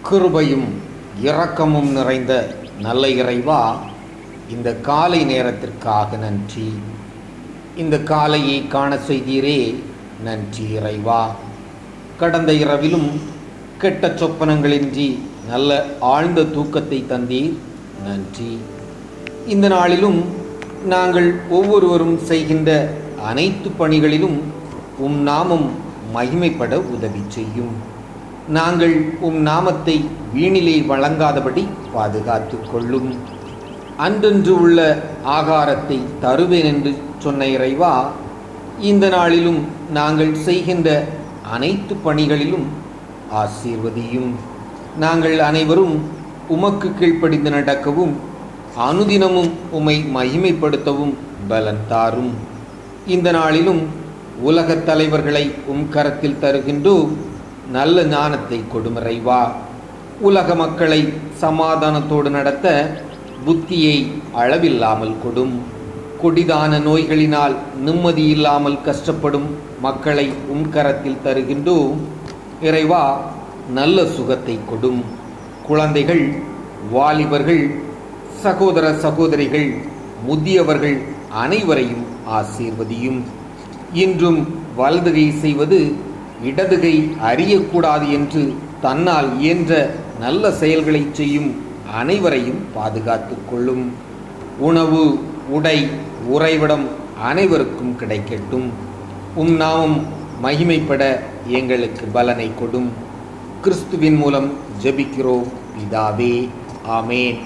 கிருபையும் இரக்கமும் நிறைந்த நல்ல இறைவா, இந்த காலை நேரத்திற்காக நன்றி. இந்த காலையை காண செய்தீரே, நன்றி இறைவா. கடந்த இரவிலும் கெட்ட சொப்பனங்களின்றி நல்ல ஆழ்ந்த தூக்கத்தை தந்தீர், நன்றி. இந்த நாளிலும் நாங்கள் ஒவ்வொருவரும் செய்கின்ற அனைத்து பணிகளிலும் உம் நாமம் மகிமைப்பட உதவி செய்யும். நாங்கள் உம் நாமத்தை வீணிலே வழங்காதபடி பாதுகாத்து கொள்ளும். அன்றென்று உள்ள ஆகாரத்தை தருவேன் என்று சொன்ன இறைவா, இந்த நாளிலும் நாங்கள் செய்கின்ற அனைத்து பணிகளிலும் ஆசீர்வதியும். நாங்கள் அனைவரும் உமக்கு கீழ்ப்படிந்து நடக்கவும் அனுதினமும் உம்மை மகிமைப்படுத்தவும் பலன் தாரும். இந்த நாளிலும் உலகத் தலைவர்களை உம் கரத்தில் தருகின்றோம். நல்ல ஞானத்தை கொடும் இறைவா. உலக மக்களை சமாதானத்தோடு நடத்த புத்தியை அளவில்லாமல் கொடும். கொடிதான நோய்களினால் நிம்மதி இல்லாமல் கஷ்டப்படும் மக்களை உம் கரத்தில் தருகின்றோம். இறைவா, நல்ல சுகத்தை கொடும். குழந்தைகள், வாலிபர்கள், சகோதர சகோதரிகள், முதியவர்கள் அனைவரையும் ஆசீர்வதியும். இன்றும் வலதுகை செய்வது இடதுகை அறியக்கூடாது என்று தன்னால் இயன்ற நல்ல செயல்களை செய்யும் அனைவரையும் பாதுகாத்து கொள்ளும். உணவு, உடை, உறைவிடம் அனைவருக்கும் கிடைக்கட்டும். உம் நாமம் மகிமைப்பட எங்களுக்கு பலனை கொடும். கிறிஸ்துவின் மூலம் ஜெபிக்கிறோம் பிதாவே, ஆமேன்.